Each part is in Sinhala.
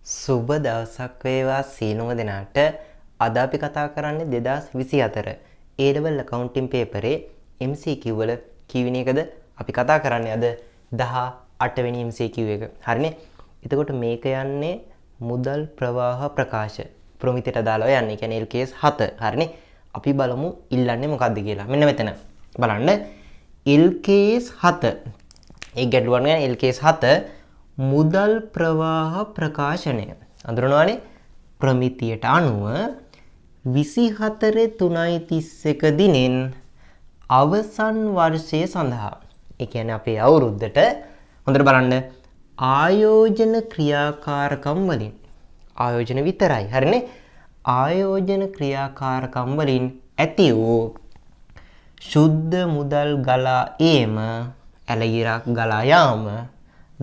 සුබ දවසක් වේවා සීලුම දෙනාට. අද අපි කතා කරන්නේ 2024 A level accounting paperේ MCQ වල කීවෙනි එකද අපි කතා කරන්නේ අද 18 වෙනි MCQ එක. හරිනේ. එතකොට මේක යන්නේ මුදල් ප්‍රවාහ ප්‍රකාශ ප්‍රමිතියට අදාළව යන්නේ. කියන්නේ LKS 7. හරිනේ. අපි බලමු ඉල්ලන්නේ මොකද්ද කියලා. මෙන්න මෙතන බලන්න LKS 7. ඒ ගැටලුවක් නෑ LKS 7 මුදල් ප්‍රවාහ ප්‍රකාශනය අඳුරනවානේ ප්‍රමිතියට අනුව 24/3/31 දිනෙන් අවසන් වර්ෂය සඳහා ඒ කියන්නේ අපේ අවුරුද්දට හොඳට බලන්න ආයෝජන ක්‍රියාකාරකම් වලින් ආයෝජන විතරයි හරිනේ ආයෝජන ක්‍රියාකාරකම් වලින් ඇති වූ ශුද්ධ මුදල් ගලා ඒම ඇලගිරක් ගලා යාම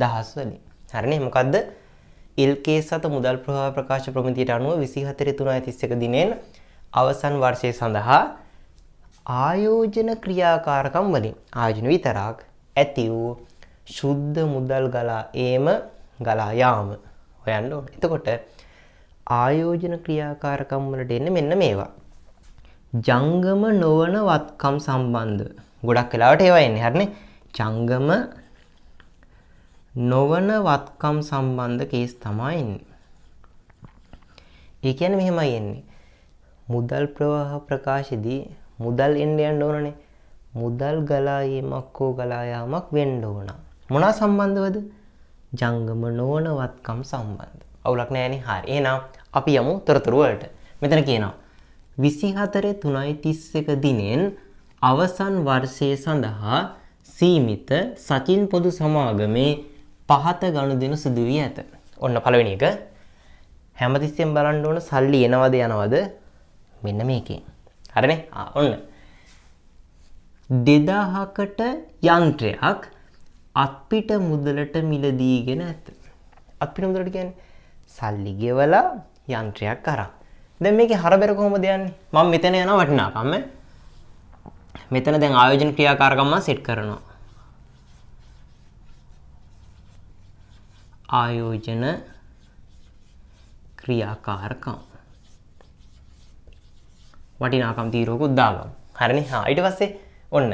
දහස් වලින් හරිනේ මොකද්ද LKS 7 මුදල් ප්‍රවාහ ප්‍රකාශ ප්‍රමිතියට අනුව 24/3/31 දිනෙන් අවසන් වර්ෂය සඳහා ආයෝජන ක්‍රියාකාරකම් වලින් ආයෝජන විතරක් ඇති වූ ශුද්ධ මුදල් ගලා ඒම ගලා යාම හොයන්න ඕනේ. එතකොට ආයෝජන ක්‍රියාකාරකම් වලට එන්නේ මෙන්න මේවා. ජංගම නොවන වත්කම් සම්බන්ධ. ගොඩක් වෙලාවට ඒවා එන්නේ හරිනේ. ජංගම නොවන වත්කම් සම්බන්ධ කේස් තමයි එන්නේ. ඒ කියන්නේ මෙහෙමයි එන්නේ. මුදල් ප්‍රවාහ ප්‍රකාශයේදී මුදල් එන්න යන්න ඕනනේ. මුදල් ගලා යාමක් හෝ ගලා යාමක් වෙන්න ඕන. මොනවා සම්බන්ධවද? ජංගම නොවන වත්කම් සම්බන්ධ. අවුලක් නැහැනේ. හරි. එහෙනම් අපි යමු තොරතුරු වලට. මෙතන කියනවා 24/3/31 දිනෙන් අවසන් වර්ෂය සඳහා සීමිත සචින් පොදු සමාගමේ පහත ගනුදෙනු සිදු වී ඇත. ඔන්න පළවෙනි එක. හැමතිස්සෙම බලන්න ඕන සල්ලි එනවද යනවද? මෙන්න මේකෙන්. හරිනේ? ඔන්න. 2000කට යන්ත්‍රයක් අත්පිට මුදලට මිලදීගෙන ඇත. අත්පිට මුදලට කියන්නේ සල්ලි ගෙවලා යන්ත්‍රයක් අරන්. දැන් මේකේ හරබර කොහොමද යන්නේ? මම මෙතන යනවා වටිනාකම. මෙතන දැන් ආයෝජන ක්‍රියාකාරකම් මම සෙට් කරනවා. ආයෝජන ක්‍රියාකාරකම් වටිනාකම් තීරුවකුත් දාගමු. හරිනේ? ඊට පස්සේ ඔන්න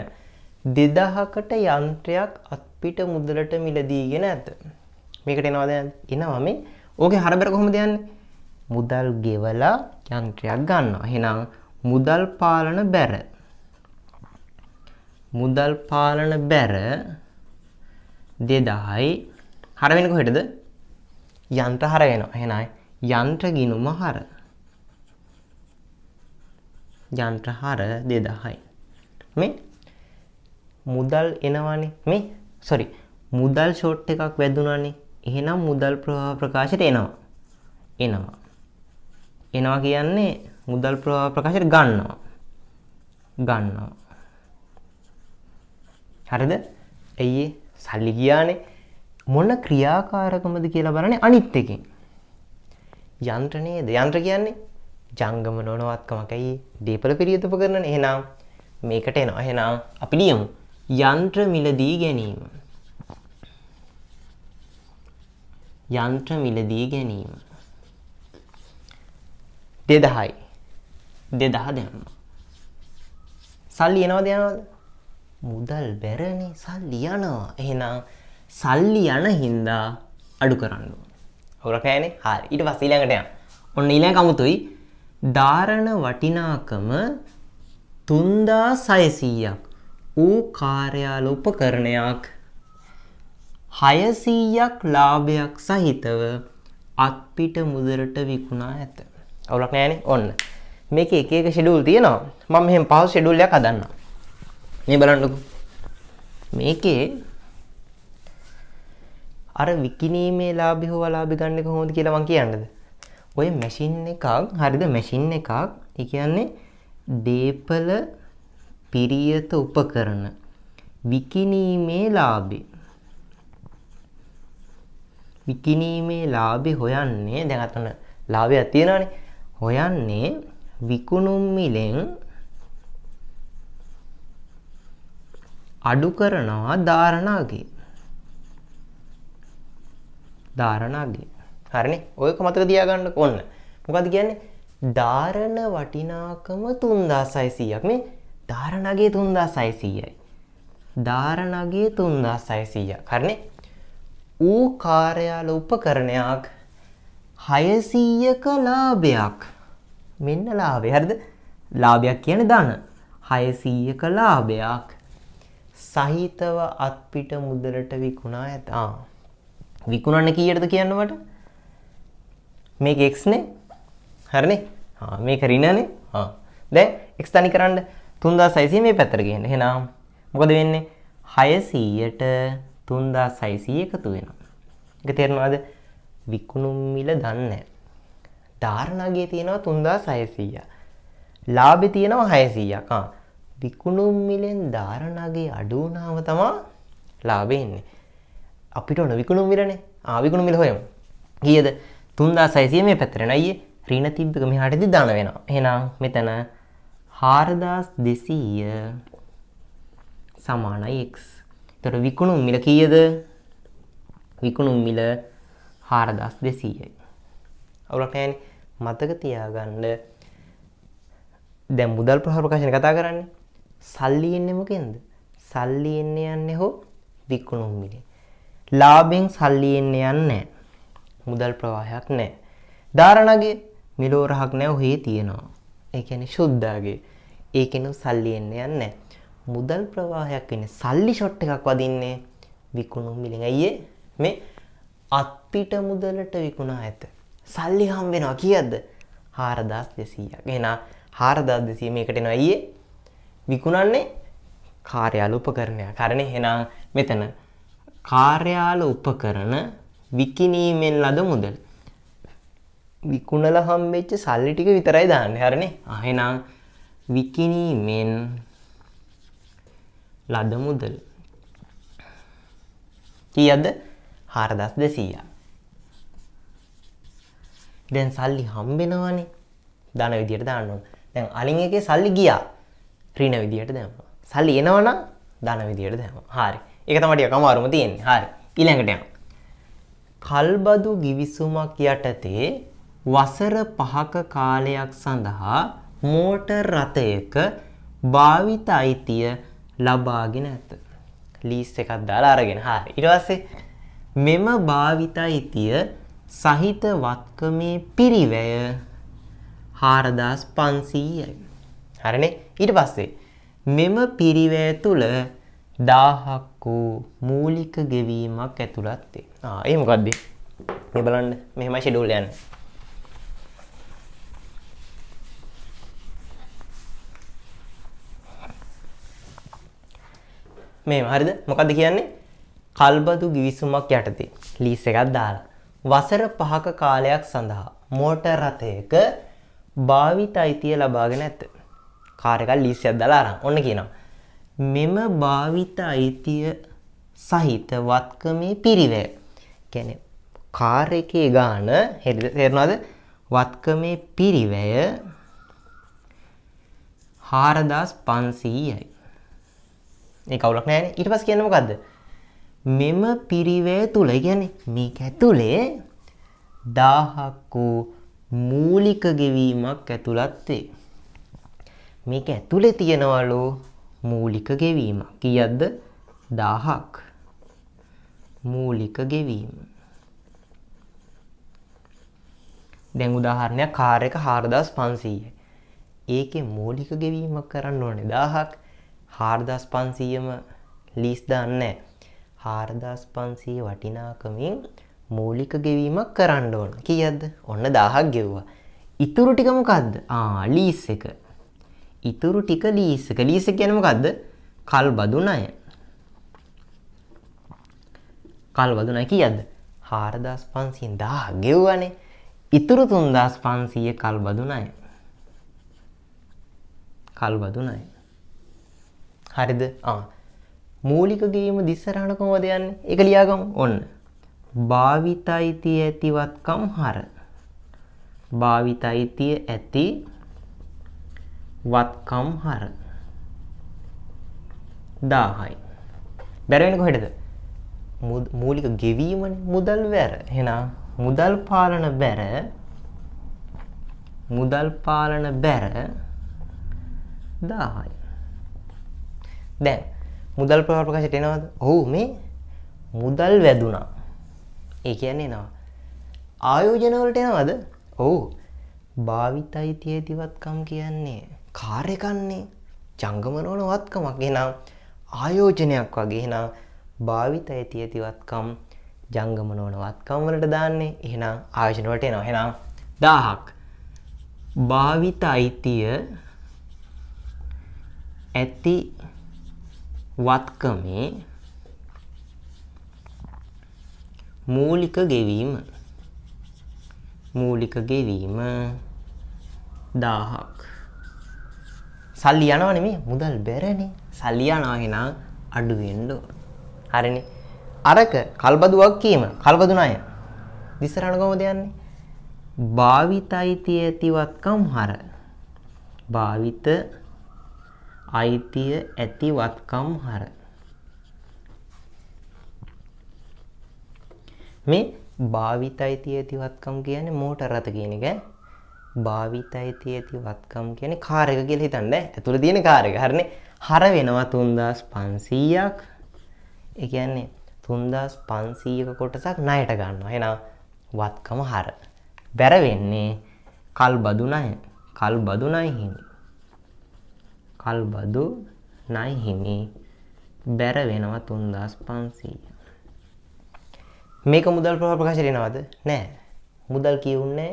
2000කට යන්ත්‍රයක් අත්පිට මුදලට මිලදීගෙන ඇත. මේකට එනවද නැද්ද? එනවා මේ. ඕකේ හරබර කොහොමද යන්නේ? මුදල් ගෙවලා යන්ත්‍රයක් ගන්නවා. එහෙනම් මුදල් පාලන බැර. මුදල් පාලන බැර 2000යි හර වෙන්නේ කොහෙටද? යන්ත්‍ර හර වෙනවා. එහෙනම් යන්ත්‍ර ගිණුම හර. යන්ත්‍ර හර 2000යි. මේ මුදල් එනවනේ. මේ මුදල් ෂොට් එකක් වැදුනානේ. එහෙනම් මුදල් ප්‍රවාහ ප්‍රකාශයට එනවා. එනවා කියන්නේ මුදල් ප්‍රවාහ ප්‍රකාශයට ගන්නවා. හරිද? ඇයි සල්ලි ගියානේ. මොන ක්‍රියාකාරකමද කියලා බලන්නේ අනිත් එකෙන්. යන්ත්‍ර නේද? යන්ත්‍ර කියන්නේ ජංගම නොවනවත්කමක්. ඇයි? දීපල පිරියුත් උපකරණනේ. එහෙනම් මේකට එනවා. එහෙනම් අපි ලියමු යන්ත්‍ර මිලදී ගැනීම. යන්ත්‍ර මිලදී ගැනීම 2000යි. 2000 දැම්මා. සල්ලි එනවද යනවද? මුදල් බැරනේ සල්ලි යනවා. එහෙනම් සල්ලි යන හින්දා අඩු කරන්න ඕන. හොරක් නෑනේ. හරි. ඊට පස්සේ ඊළඟට යන්න. ඔන්න ඊළඟ අමුතුයි. ධාරණ වටිනාකම 3600ක් ඌ කාර්යාල උපකරණයක් 600ක් ලාභයක් සහිතව අත්පිට මුදලට විකුණා ඇත. අවුලක් නෑනේ. ඔන්න. මේකේ එක එක ෂෙඩියුල් තියෙනවා. මම මෙහෙම පහසු ෂෙඩියුල් එකක් හදන්නම්. මේ බලන්නකෝ. මේකේ අර විකිණීමේ ලාභය හෝ අලාභය ගන්න කොහොමද කියලා මම කියන්නද? ඔය මැෂින් එකක් හරිද? මැෂින් එකක් ඒ කියන්නේ දීපල පිරියත උපකරණ විකිණීමේ ලාභය. විකිණීමේ ලාභය හොයන්නේ දැන් අතන ලාභයක් තියෙනවානේ. හොයන්නේ විකුණුම් මිලෙන් අඩු කරනවා ධාරණ අගය. හරිනේ. ඔයක මතක තියාගන්න ඕන. මොකද්ද කියන්නේ? ධාරණ වටිනාකම 3600ක්. මේ ධාරණගේ 3600යි. ධාරණගේ 3600ක්. හරිනේ. ඌ කාර්යාල උපකරණයක් 600ක ලාභයක්. මෙන්න ලාභය. හරිද? ලාභයක් කියන්නේ ධන. 600ක ලාභයක් සහිතව අත්පිට මුදලට විකුණා ඇත. විකුණන්න කීයටද කියන්න මට? මේක x නේ. හරිනේ. මේක ඍණනේ. දැන් x තනි කරන්න 3600 මේ පැත්තට ගේන්න. එහෙනම් මොකද වෙන්නේ? 600ට 3600 එකතු වෙනවා. ඒක තේරෙනවද? විකුණුම් මිල දන්නේ. ධාරණගේ තියෙනවා 3600. ලාභේ තියෙනවා 600ක්. විකුණුම් මිලෙන් ධාරණගේ අඩු වුණාම තමයි ලාභේ එන්නේ. අපිට ඕන විකුණුම් මිලනේ. විකුණුම් මිල හොයමු. කීයද? 3600 මේ පැත්තට නේ අයියේ. ඍණ තිබ්බක මෙහාටදී ධන වෙනවා. එහෙනම් මෙතන 4200 සමානයි x. එතකොට විකුණුම් මිල කීයද? විකුණුම් මිල 4200යි. අවුලක් නැහැනේ. මතක තියාගන්න. දැන් මුදල් ප්‍රවාහ ප්‍රකාශන කතා කරන්නේ. සල්ලි එන්නේ මොකෙන්ද? සල්ලි එන්නේ යන්නේ හෝ විකුණුම් මිලෙන්. ලාභෙන් සල්ලි එන්නේ යන්නේ මුදල් ප්‍රවාහයක් නැහැ. ධාරණගේ මිලෝරහක් නැහැ ඔහේ තියෙනවා. ඒ කියන්නේ ශුද්ධාගේ. ඒකෙනු සල්ලි එන්නේ යන්නේ මුදල් ප්‍රවාහයක් වෙන්නේ සල්ලි ෂොට් එකක් වදින්නේ විකුණුම් මිලෙන්. අයියේ මේ අත්පිට මුදලට විකුණා ඇත. සල්ලි හම් වෙනවා කීයද? 4200ක්. එහෙනම් 4200 මේකට එනවා අයියේ. විකුණන්නේ කාර්යාල උපකරණයක්. හරිනේ. එහෙනම් මෙතන කාර්යාල උපකරණ විකිණීමෙන් ලද මුදල්. විකුණලා හම්බෙච්ච සල්ලි ටික විතරයි දාන්නේ. හරිනේ. එහෙනම් විකිණීමෙන් ලද මුදල් කීයද? 4200ක්. දැන් සල්ලි හම්බෙනවනේ. ධන විදියට දාන්න ඕන. දැන් අලින් එකේ සල්ලි ගියා. ඍණ විදියට දැම්මා. සල්ලි එනවනම් ධන විදියට දැම්මා. හරි. ඒක තමයි ටිකක් අමාරුම තියෙන්නේ. හරි. ඊළඟට යමු. කල්බදු ගිවිසුමක් යටතේ වසර 5ක කාලයක් සඳහා මෝටර් රථයක භාවිත අයිතිය ලබාගෙන ඇත. ලීස් එකක් දාලා අරගෙන. හරි. ඊට පස්සේ මෙම භාවිත අයිතිය සහිත වත්කමේ පිරිවැය 4500යි. හරිනේ. ඊට පස්සේ මෙම පිරිවැය තුල 1000ක් වූ මූලික ගෙවීමක් ඇතුළත් වේ. ඒ මොකද්ද? මේ බලන්න. මෙහෙමයි ෂෙඩියුල් යන්නේ. මෙහෙම හරිද? මොකද්ද කියන්නේ? කල්බදු ගිවිසුමක් යටතේ ලීස් එකක් දාලා වසර 5ක කාලයක් සඳහා මෝටර් රථයක භාවිත අයිතිය ලබාගෙන ඇත. කාර් එකක් ලීස් එකක් දාලා අරන්. ඔන්න කියනවා. මෙම භාවිත අයිතිය සහිත වත්කමේ පිරිවැය. කියන්නේ කාර් එකේ ගාන තේරෙනවද? වත්කමේ පිරිවැය 4500යි. ඒ කවුලක් නැහැනේ. ඊට පස්සේ කියන්නේ මොකද්ද? මෙම පිරිවැය තුල කියන්නේ මේක ඇතුලේ 1000ක් වූ මූලික ගෙවීමක් ඇතුළත් වේ. මේක ඇතුලේ තියනවලු මූලික ගෙවීම. කීයක්ද? 1000ක්. මූලික ගෙවීම. දැන් උදාහරණයක් කාර් එක 4500යි. ඒකේ මූලික ගෙවීමක් කරන්න ඕනේ 1000ක්. 4500ම ලීස් දාන්නේ නැහැ. 4500 වටිනාකමින් මූලික ගෙවීමක් කරන්න ඕන. කීයක්ද? ඔන්න 1000ක් ගෙවුවා. ඉතුරු ටික මොකද්ද? ලීස් එක. ඉතුරු ටික ලීස් එක. ලීස් එක කියන්නේ මොකද්ද? කල්බදු ණය. කල්බදු ණය කීයක්ද? 4500න් 1000ක් ගෙවුවානේ. ඉතුරු 3500 කල්බදු ණය. කල්බදු ණය. හරිද? මූලික ගෙවීම දිස්සරහන කොහොමද යන්නේ? ඒක ලියාගමු. ඔන්න. භාවිතයිතිය ඇතිවත්කම් හර. භාවිතයිතිය ඇති වත්කම් හර 1000යි. බැර වෙන්නේ කොහෙටද? මූලික ගෙවීමනේ මුදල් වැර. එහෙනම් මුදල් පාලන බැර මුදල් පාලන බැර 1000යි. දැන් මුදල් ප්‍රකාශයට එනවද? ඔව් මේ මුදල් වැදුනා. ඒ කියන්නේ එනවා. ආයෝජන වලට එනවද? ඔව්. භාවිත අයිතිවත්කම් කියන්නේ කාර් එකන්නේ. ජංගම නොවන වත්කමක්. එහෙනම් ආයෝජනයක් වගේ. එහෙනම් භාවිත අයිතිවත්කම් ජංගම නොවන වත්කම් වලට දාන්නේ. එහෙනම් ආයෝජන වලට එනවා. එහෙනම් 1000ක්. භාවිත අයිතිය ඇති වත්කමේ මූලික ගෙවීම 1000ක්. සල්ලි යනවා නෙමෙයි මුදල් බැරනේ. සල්ලි යනවා එහෙනම් අඩු වෙන්න ඕන. හරිනේ. අරක කල්බදු වගකීම කල්බදු ණය. දිස්සරණ කොහොමද යන්නේ? භාවිත අයිතිය ඇතිවත්කම් හර. භාවිත අයිතිය ඇතිවත්කම් හර. මේ භාවිත අයිතිය ඇතිවත්කම් කියන්නේ මෝටර රථ කියන එක. භාවිත අයිතිය ඇතිවත්කම් කියන්නේ කාර් එක කියලා හිතන්න. ඇතුළේ තියෙන කාර් එක. හරිනේ. හර වෙනවා 3500ක්. ඒ කියන්නේ 3500ක කොටසක් ණයට ගන්නවා. එහෙනම් වත්කම හර. බැර වෙන්නේ කල්බදු ණය. කල්බදු ණය හිමි. කල්බදු ණය හිමි. බැර වෙනවා 3500. මේක මුදල් ප්‍රකාශයට එනවද? නෑ. මුදල් කියුන්නේ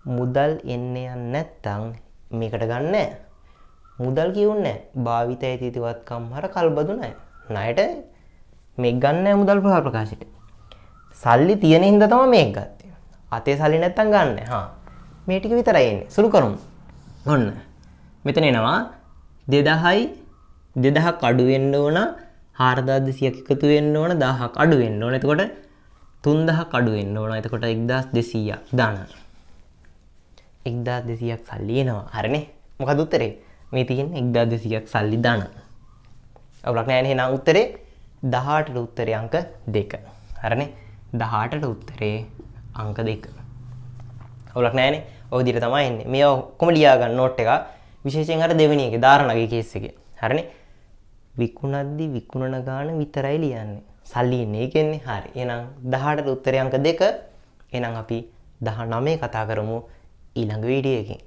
මුදල් එන්නේ නැත්තම් මේකට ගන්න නෑ. මුදල් කියුන්නේ භාවිත අයිතිවත්කම් හර කල්බදු ණය. ණයට මේක ගන්න නෑ මුදල් ප්‍රකාශයට. සල්ලි තියෙන හින්දා තමයි මේක ගත්තේ. අතේ සල්ලි නැත්තම් ගන්න නෑ. හා. මේ ටික විතරයි එන්නේ. සුළු කරමු. ඔන්න. මෙතන එනවා 2000ක් අඩු වෙන්න ඕන 4200ක් එකතු වෙන්න ඕන 1000ක් අඩු වෙන්න ඕන. එතකොට 3000ක් අඩු වෙන්න ඕන. එතකොට 1200ක් දාන. 1200ක් සල්ලි එනවා. හරිනේ. මොකද උත්තරේ? මේ තියෙන්නේ 1200ක් සල්ලි දාන. අවුලක් නැහැ නේ. එහෙනම් උත්තරේ 18ට උත්තරේ අංක 2. හරිනේ. 18ට උත්තරේ අංක 2. අවුලක් නැහැ නේ. ඔය විදිහට තමයි එන්නේ. මේ ඔක්කොම ලියා ගන්න නෝට් එක. විශේෂයෙන් අර දෙවෙනි එකේ දාරණගේ කේස් එකේ. හරිනේ. විකුණද්දි විකුණන ගාන විතරයි ලියන්නේ. සල්ලි ඉන්නේ ඒකෙන්නේ. හරි. එහෙනම් 18ට උත්තරේ අංක 2. එහෙනම් අපි 19 කතා කරමු ඊළඟ වීඩියෝ එකේ.